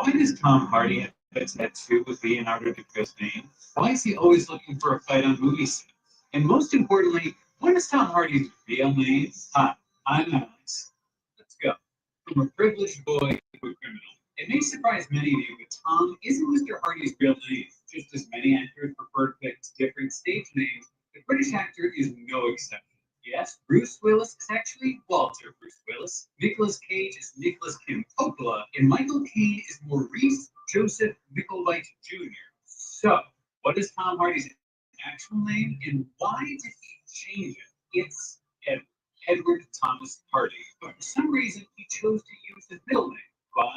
Why does Tom Hardy have a tattoo with Leonardo DiCaprio's name? Why is he always looking for a fight on movie sets? And most importantly, what is Tom Hardy's real name? Hi, I'm Alex. Let's go. From a privileged boy to a criminal. It may surprise many of you, but Tom isn't Mr. Hardy's real name. Just as many actors prefer to pick different stage names, the British actor is no exception. Yes, Bruce Willis is actually Walter Bruce Willis. Nicolas Cage is Nicholas Kim Coppola, and Michael Caine is Maurice Joseph Micklewhite Jr. So, what is Tom Hardy's actual name, and why did he change it? It's Edward Thomas Hardy, but for some reason he chose to use his middle name. Why?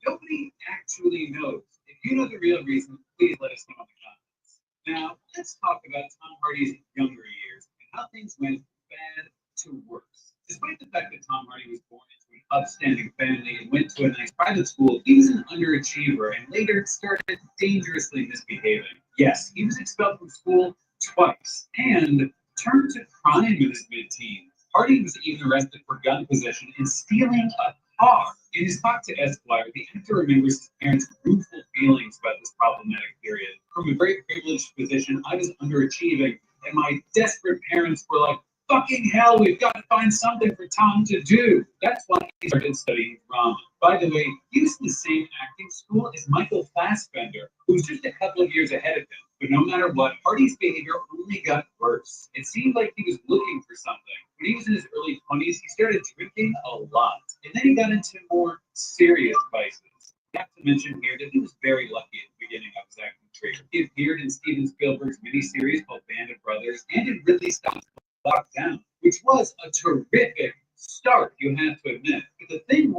Nobody actually knows. If you know the real reason, please let us know in the comments. Now, let's talk about Tom Hardy's younger years and how things went bad to worse. Despite the fact that Tom Hardy was born into an upstanding family and went to a nice private school, he was an underachiever and later started dangerously misbehaving. Yes, he was expelled from school twice and turned to crime in his mid-teens. Hardy was even arrested for gun possession and stealing a car. In his talk to Esquire, the actor remembers his parents' rueful feelings about this problematic period. From a very privileged position, I was underachieving, and my desperate parents were like, fucking hell, we've got to find something for Tom to do. That's why he started studying drama. By the way, he was in the same acting school as Michael Fassbender, who was just a couple of years ahead of him. But no matter what, Hardy's behavior only got worse. It seemed like he was looking for something. When he was in his early 20s, he started drinking a lot. And then he got into more serious vices. I have to mention here that he was very lucky at the beginning of his acting career. He appeared in Steven Spielberg's miniseries called Band of Brothers and in Ridley Scott's Locked Down, which was a terrific start, you have to admit. But the thing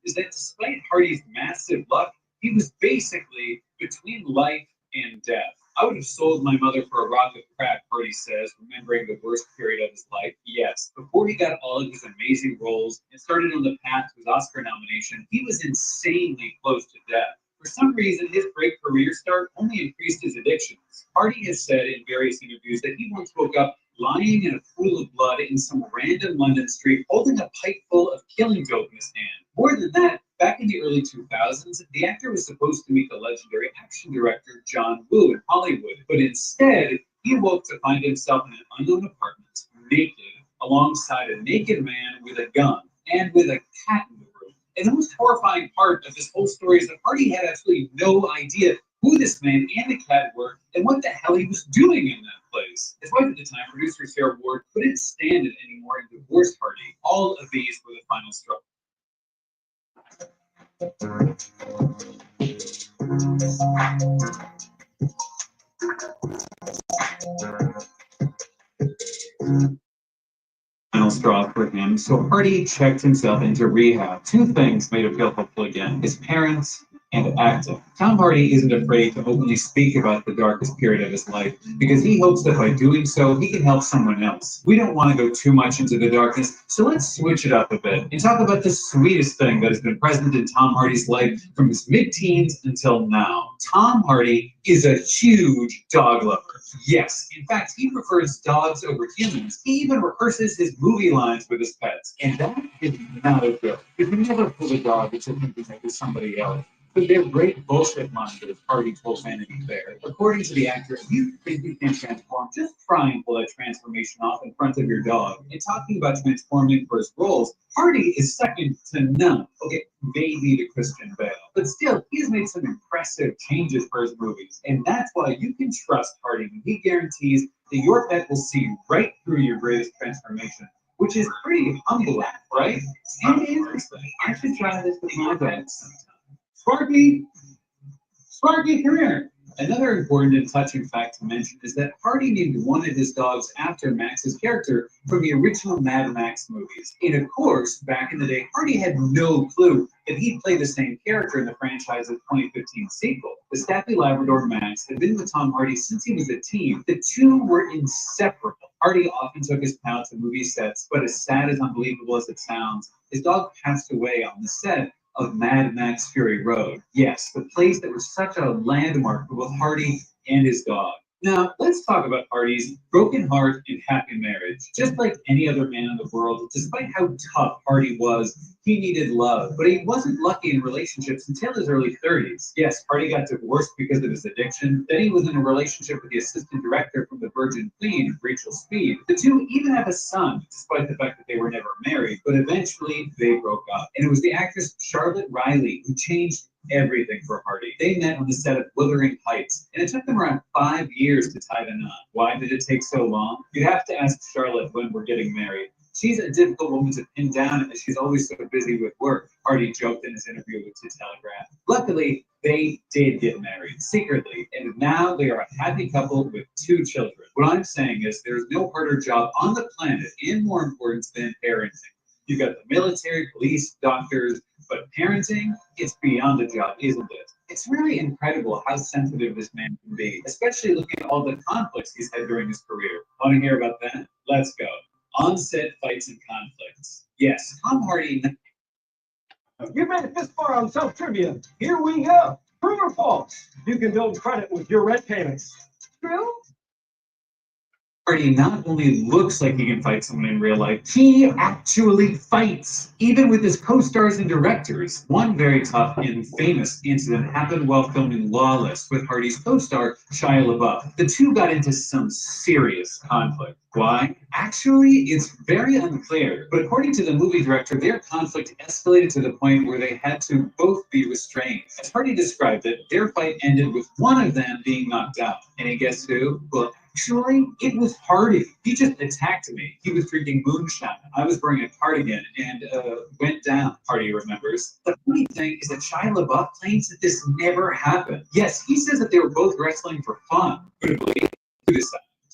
is that despite Hardy's massive luck, he was basically between life and death. I would have sold my mother for a rock of crack, Hardy says, remembering the worst period of his life. Yes, before he got all of his amazing roles and started on the path to his Oscar nomination, he was insanely close to death. For some reason, his great career start only increased his addictions. Hardy has said in various interviews that he once woke up lying in a pool of blood in some random London street, holding a pipe full of killing dope in his hand. More than that, back in the early 2000s, the actor was supposed to meet the legendary action director John Woo in Hollywood, but instead, he woke to find himself in an unknown apartment, naked, alongside a naked man with a gun and with a cat in the room. And the most horrifying part of this whole story is that Hardy had absolutely no idea who this man and the cat were and what the hell he was doing in that place. His wife at the time, producer Sarah Ward, couldn't stand it anymore and divorced Hardy. All of these were the final straw. Final straw for him, so Hardy checked himself into rehab. Two things made him feel hopeful again: his parents and acting. Tom Hardy isn't afraid to openly speak about the darkest period of his life because he hopes that by doing so, he can help someone else. We don't want to go too much into the darkness, so let's switch it up a bit and talk about the sweetest thing that has been present in Tom Hardy's life from his mid-teens until now. Tom Hardy is a huge dog lover. Yes, in fact, he prefers dogs over humans. He even rehearses his movie lines with his pets. And that is not a joke. If you never put a dog into thinking like it's somebody else, but they're great bullshit monsters, Hardy told Vanity Fair. According to the actor, if you think you can transform, just try and pull that transformation off in front of your dog. And talking about transforming for his roles, Hardy is second to none. Okay, maybe to Christian Bale. But still, he's made some impressive changes for his movies. And that's why you can trust Hardy when he guarantees that your pet will see right through your greatest transformation. Which is pretty humbling, right? And interesting. I should try this with my pets sometime. Sparky, come here. Another important and touching fact to mention is that Hardy named one of his dogs after Max's character from the original Mad Max movies. And of course, back in the day, Hardy had no clue that he'd play the same character in the franchise's 2015 sequel. The Staffy Labrador Max had been with Tom Hardy since he was a teen. The two were inseparable. Hardy often took his pal to movie sets, but as sad as unbelievable as it sounds, his dog passed away on the set of Mad Max Fury Road. Yes, the place that was such a landmark for both Hardy and his dog. Now, let's talk about Hardy's broken heart and happy marriage. Just like any other man in the world, despite how tough Hardy was, he needed love. But he wasn't lucky in relationships until his early 30s. Yes, Hardy got divorced because of his addiction. Then he was in a relationship with the assistant director from the Virgin Queen, Rachel Speed. The two even have a son, despite the fact that they were never married. But eventually, they broke up. And it was the actress Charlotte Riley who changed everything for Hardy. They met on the set of Wuthering Heights, and it took them around 5 years to tie the knot. Why did it take so long? You'd have to ask Charlotte when we're getting married. She's a difficult woman to pin down as she's always so busy with work, Hardy joked in his interview with The Telegraph. Luckily, they did get married secretly, and now they are a happy couple with 2 children. What I'm saying is there's no harder job on the planet and more important than parenting. You've got the military, police, doctors, but parenting, it's beyond a job, isn't it? It's really incredible how sensitive this man can be, especially looking at all the conflicts he's had during his career. Want to hear about that? Let's go. On-set fights and conflicts. Yes, Tom Hardy. You made it this far on Self Trivia. Here we go. True or false? You can build credit with your rent payments. True? Hardy not only looks like he can fight someone in real life, he actually fights, even with his co-stars and directors. One very tough and famous incident happened while filming Lawless with Hardy's co-star Shia LaBeouf. The two got into some serious conflict. Why? Actually, it's very unclear, but according to the movie director, their conflict escalated to the point where they had to both be restrained. As Hardy described it, their fight ended with one of them being knocked out. And guess who? Well, actually, it was Hardy. He just attacked me. He was drinking moonshine. I was wearing a cardigan and went down, Hardy remembers. The funny thing is that Shia LaBeouf claims that this never happened. Yes, he says that they were both wrestling for fun. But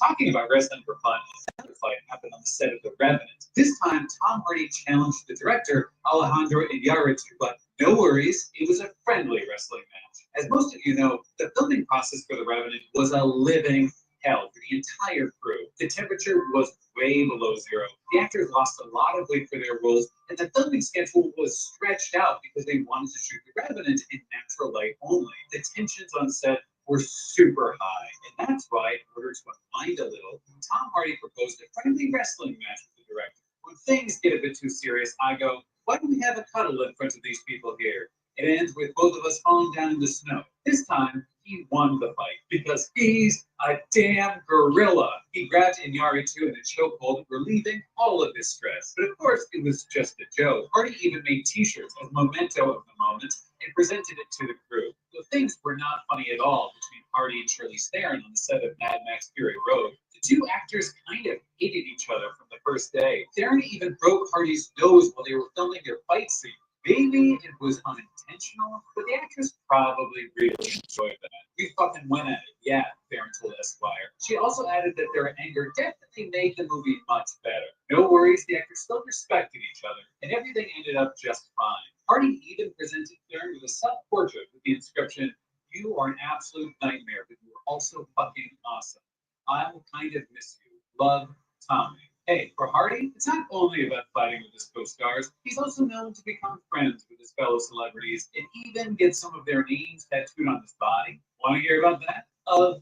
talking about wrestling for fun, another fight happened on the set of The Revenant. This time, Tom Hardy challenged the director, Alejandro Iñárritu, but no worries, it was a friendly wrestling match. As most of you know, the filming process for The Revenant was a living hell for the entire crew. The temperature was way below zero. The actors lost a lot of weight for their roles, and the filming schedule was stretched out because they wanted to shoot The Revenant in natural light only. The tensions on set were super high, and that's why, in order to unwind a little, Tom Hardy proposed a friendly wrestling match with the director. When things get a bit too serious, I go, why don't we have a cuddle in front of these people here? It ends with both of us falling down in the snow. This time, he won the fight because he's a damn gorilla. He grabbed Iñárritu in a chokehold, relieving all of his stress. But of course, it was just a joke. Hardy even made t-shirts as a memento of the moment and presented it to the crew. So things were not funny at all between Hardy and Charlize Theron on the set of Mad Max Fury Road. The two actors kind of hated each other from the first day. Theron even broke Hardy's nose while they were filming their fight scene. Maybe it was unintentional, but the actress probably really enjoyed that. We fucking went at it, yeah, Theron told Esquire. She also added that their anger definitely made the movie much better. No worries, the actors still respected each other, and everything ended up just fine. Hardy even presented Theron with a self-portrait with the inscription, "You are an absolute nightmare, but you are also fucking awesome. I will kind of miss you. Love, Tommy." Hey, for Hardy, it's not only about fighting with his co-stars, he's also known to become friends with his fellow celebrities and even get some of their names tattooed on his body. Want to hear about that? Of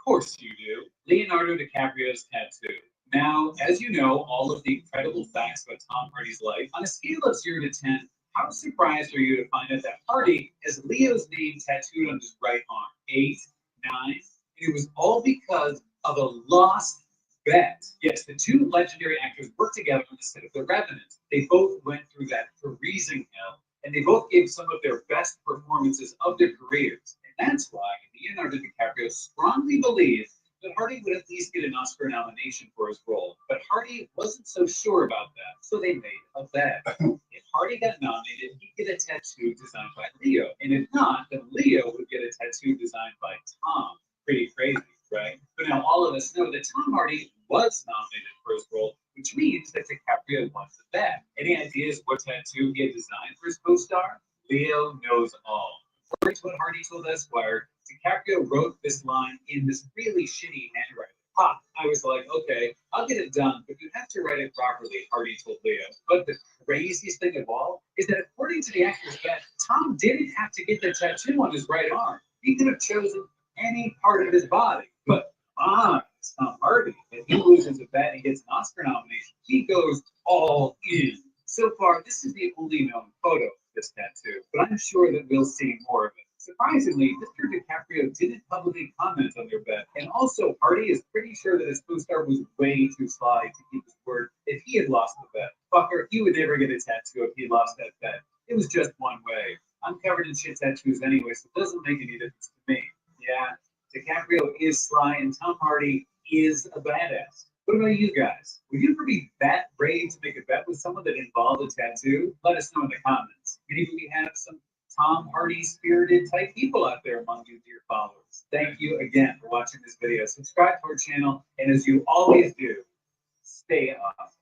course you do. Leonardo DiCaprio's tattoo. Now, as you know, all of the incredible facts about Tom Hardy's life, on a scale of 0 to 10, how surprised are you to find out that Hardy has Leo's name tattooed on his right arm? 8, 9, and it was all because of a lost bet. Yes, the two legendary actors worked together on the set of The Revenant. They both went through that freezing hell, and they both gave some of their best performances of their careers. And that's why Leonardo DiCaprio strongly believed that Hardy would at least get an Oscar nomination for his role. But Hardy wasn't so sure about that, so they made a bet. If Hardy got nominated, he'd get a tattoo designed by Leo. And if not, then Leo would get a tattoo designed by Tom. Pretty crazy, right? But now all of us know that Tom Hardy was nominated for his role, which means that DiCaprio won the bet. Any ideas what tattoo he had designed for his co-star? Leo knows all. According to what Hardy told Esquire, DiCaprio wrote this line in this really shitty handwriting. I was like, okay, I'll get it done, but you have to write it properly, Hardy told Leo. But the craziest thing of all is that according to the actor's bet, Tom didn't have to get the tattoo on his right arm. He could have chosen any part of his body. But It's Tom Hardy. If he loses a bet and gets an Oscar nomination, he goes all in. So far, this is the only known photo of this tattoo, but I'm sure that we'll see more of it. Surprisingly, Mr. DiCaprio didn't publicly comment on their bet, and also Hardy is pretty sure that his co-star was way too sly to keep his word if he had lost the bet. Fucker, he would never get a tattoo if he lost that bet. It was just one way. I'm covered in shit tattoos anyway, so it doesn't make any difference to me. Yeah, DiCaprio is sly, and Tom Hardy is a badass. What about you guys? Would you ever be that brave to make a bet with someone that involved a tattoo? Let us know in the comments. Maybe we have some Tom Hardy spirited type people out there among you, dear followers. Thank you again for watching this video. Subscribe to our channel, and as you always do, stay off.